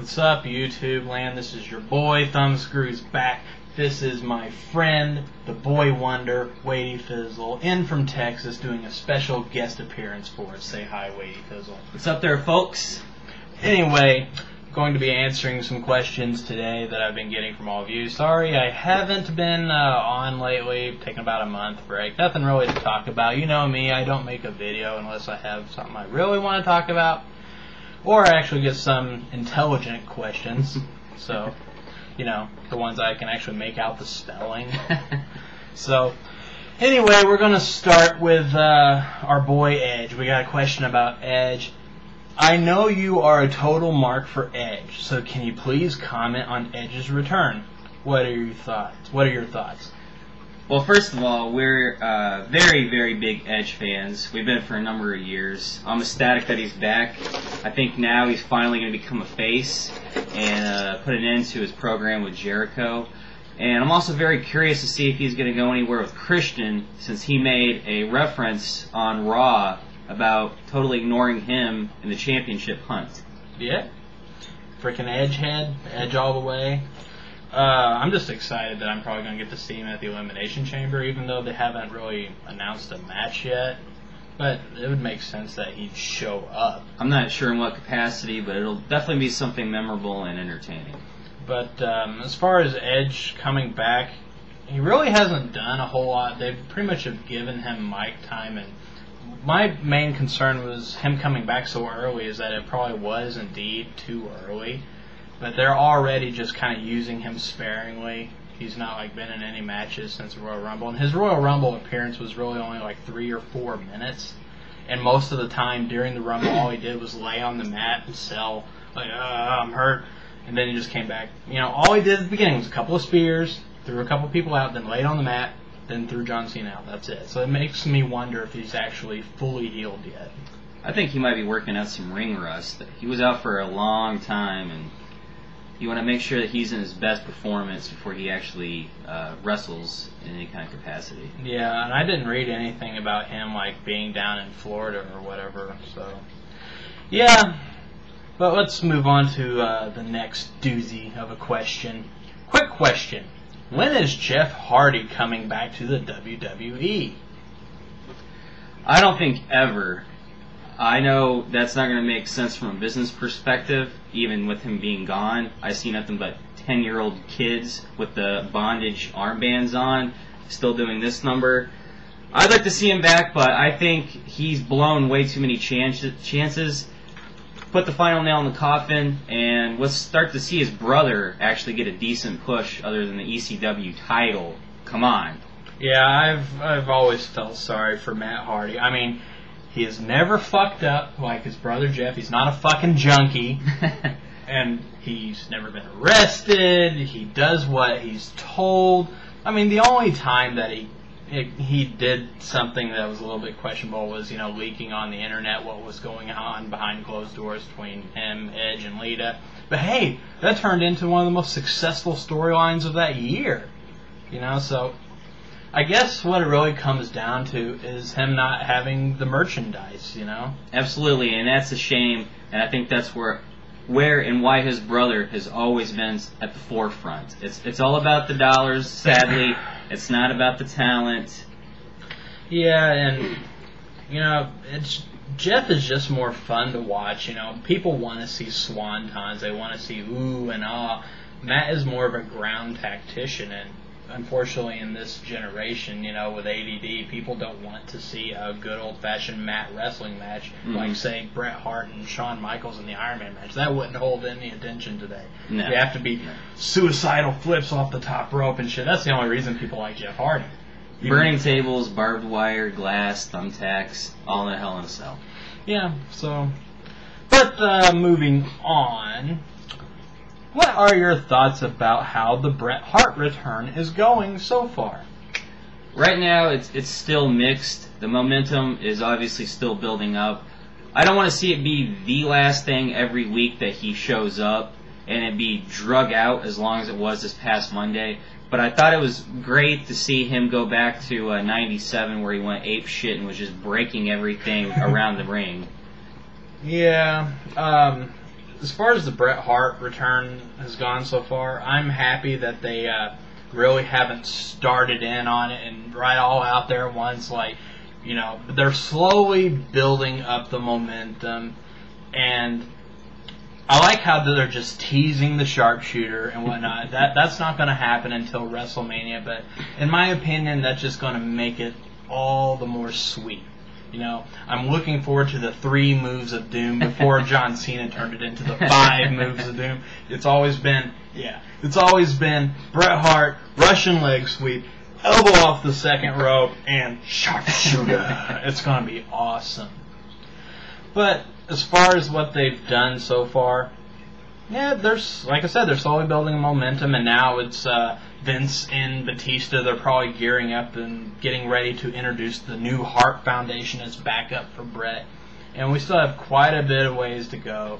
What's up, YouTube land? This is your boy Thumbscrews back. This is my friend, the boy wonder, Wadey Fizzle, in from Texas, doing a special guest appearance for us. Say hi, Wadey Fizzle. What's up there, folks? Anyway, going to be answering some questions today that I've been getting from all of you. Sorry, I haven't been on lately. Taking about a month break. Nothing really to talk about. You know me, I don't make a video unless I have something I really want to talk about. Or actually get some intelligent questions. So, you know, the ones I can actually make out the spelling. So, anyway, we're going to start with our boy Edge. We got a question about Edge. I know you are a total mark for Edge, so can you please comment on Edge's return? What are your thoughts? Well, first of all, we're very, very big Edge fans. We've been for a number of years. I'm ecstatic that he's back. I think now he's finally going to become a face and put an end to his program with Jericho. And I'm also very curious to see if he's going to go anywhere with Christian, since he made a reference on Raw about totally ignoring him in the championship hunt. Yeah. Freaking Edge head. Edge all the way. I'm just excited that I'm probably going to get to see him at the Elimination Chamber, even though they haven't really announced a match yet. But it would make sense that he'd show up. I'm not sure in what capacity, but it'll definitely be something memorable and entertaining. But as far as Edge coming back, he really hasn't done a whole lot. They pretty much have given him mic time, and my main concern was him coming back so early is that it probably was indeed too early. But they're already just kind of using him sparingly. He's not been in any matches since the Royal Rumble. And his Royal Rumble appearance was really only 3 or 4 minutes. And most of the time during the Rumble, all he did was lay on the mat and sell, I'm hurt. And then he just came back. You know, all he did at the beginning was a couple of spears, threw a couple of people out, then laid on the mat, then threw John Cena out. That's it. So it makes me wonder if he's actually fully healed yet. I think he might be working out some ring rust. He was out for a long time, and you want to make sure that he's in his best performance before he actually wrestles in any kind of capacity. Yeah, and I didn't read anything about him being down in Florida or whatever. So, yeah. But let's move on to the next doozy of a question. Quick question: when is Jeff Hardy coming back to the WWE? I don't think ever. I know that's not going to make sense from a business perspective, even with him being gone. I see nothing but 10-year-old kids with the bondage armbands on, still doing this number. I'd like to see him back, but I think he's blown way too many chances. Put the final nail in the coffin, and let's start to see his brother actually get a decent push other than the ECW title. Come on. Yeah, I've always felt sorry for Matt Hardy. I mean, he has never fucked up like his brother Jeff. He's not a fucking junkie. And he's never been arrested. He does what he's told. I mean, the only time that he did something that was a little bit questionable was, leaking on the internet what was going on behind closed doors between him, Edge, and Lita. But hey, that turned into one of the most successful storylines of that year. So I guess what it really comes down to is him not having the merchandise, Absolutely, and that's a shame, and I think that's where and why his brother has always been at the forefront. It's all about the dollars, sadly. It's not about the talent. Yeah, and, Jeff is just more fun to watch, People want to see swantons. They want to see ooh and ah. Matt is more of a ground tactician, and unfortunately in this generation, with ADD, people don't want to see a good old-fashioned mat wrestling match, like, say, Bret Hart and Shawn Michaels in the Iron Man match. That wouldn't hold any attention today. No. They have to be suicidal flips off the top rope and shit. That's the only reason people like Jeff Hardy. Burning tables, barbed wire, glass, thumbtacks, all in a Hell in a Cell. Yeah, so... But, moving on... What are your thoughts about how the Bret Hart return is going so far? Right now, it's still mixed. The momentum is obviously still building up. I don't want to see it be the last thing every week that he shows up and it be drug out as long as it was this past Monday. But I thought it was great to see him go back to 97 where he went ape shit and was just breaking everything around the ring. Yeah, as far as the Bret Hart return has gone so far, I'm happy that they really haven't started in on it and right all out there at once. Like, you know, they're slowly building up the momentum, and I like how they're just teasing the sharpshooter and whatnot. That's not going to happen until WrestleMania, but in my opinion, that's just going to make it all the more sweet. You know, I'm looking forward to the 3 moves of doom before John Cena turned it into the 5 moves of doom. It's always been Bret Hart, Russian leg sweep, elbow off the second rope, and sharpshooter. It's going to be awesome. But as far as what they've done so far, yeah, there's, like I said, they're slowly building momentum, and now it's Vince and Batista. They're probably gearing up and getting ready to introduce the new Hart Foundation as backup for Bret. And we still have quite a bit of ways to go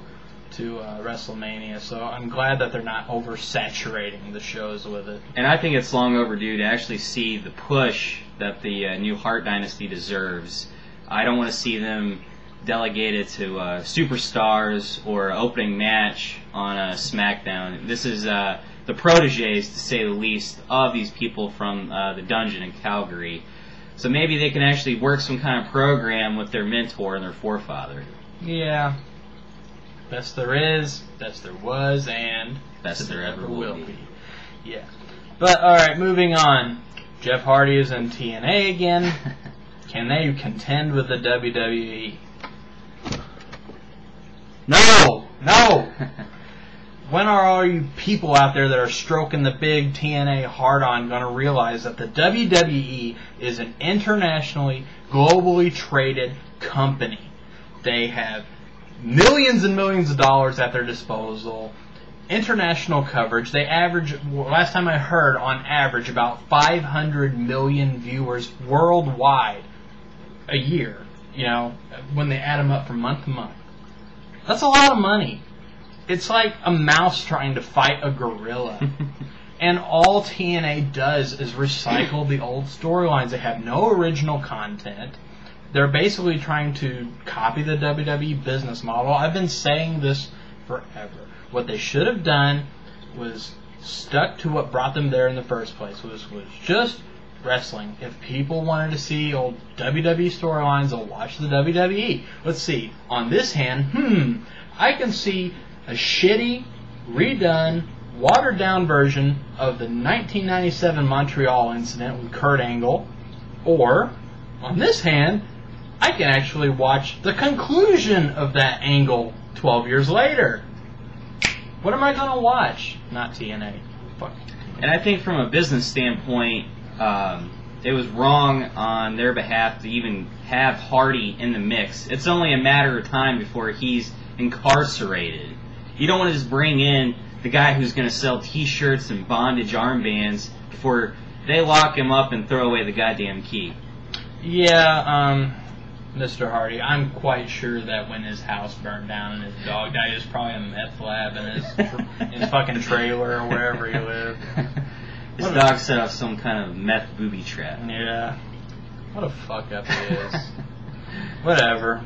to WrestleMania, so I'm glad that they're not oversaturating the shows with it. And I think it's long overdue to actually see the push that the new Hart Dynasty deserves. I don't want to see them delegated to superstars or opening match on SmackDown. This is the proteges, to say the least, of these people from the dungeon in Calgary. So maybe they can actually work some kind of program with their mentor and their forefather. Yeah. Best there is, best there was, and best there ever will be. Yeah. But, alright, moving on. Jeff Hardy is in TNA again. Can they contend with the WWE? No! When are all you people out there that are stroking the big TNA hard-on going to realize that the WWE is an internationally, globally traded company? They have millions and millions of dollars at their disposal, international coverage. They average, last time I heard, on average about 500 million viewers worldwide a year, you know, when they add them up from month to month. That's a lot of money. It's like a mouse trying to fight a gorilla. And all TNA does is recycle the old storylines. They have no original content. They're basically trying to copy the WWE business model. I've been saying this forever. What they should have done was stuck to what brought them there in the first place, was just wrestling. If people wanted to see old WWE storylines, they'll watch the WWE. Let's see. On this hand, I can see a shitty, redone, watered-down version of the 1997 Montreal incident with Kurt Angle. Or, on this hand, I can actually watch the conclusion of that Angle 12 years later. What am I going to watch? Not TNA. Fuck. And I think from a business standpoint, it was wrong on their behalf to even have Hardy in the mix. It's only a matter of time before he's incarcerated. You don't want to just bring in the guy who's going to sell T-shirts and bondage armbands before they lock him up and throw away the goddamn key. Yeah, Mr. Hardy, I'm quite sure that when his house burned down and his dog died, it was probably a meth lab in his fucking trailer or wherever he lived. His dog set up some kind of meth booby trap. Yeah. What a fuck up he is. Whatever.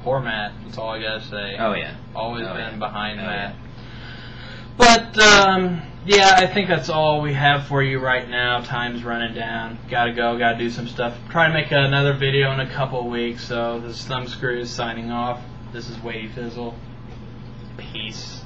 Poor Matt. That's all I gotta say. Oh, yeah. Always been behind Matt. Yeah. But, yeah, I think that's all we have for you right now. Time's running down. Gotta go. Gotta do some stuff. Try to make another video in a couple of weeks. So, this Thumbscrew is signing off. This is Wadey Fizzle. Peace.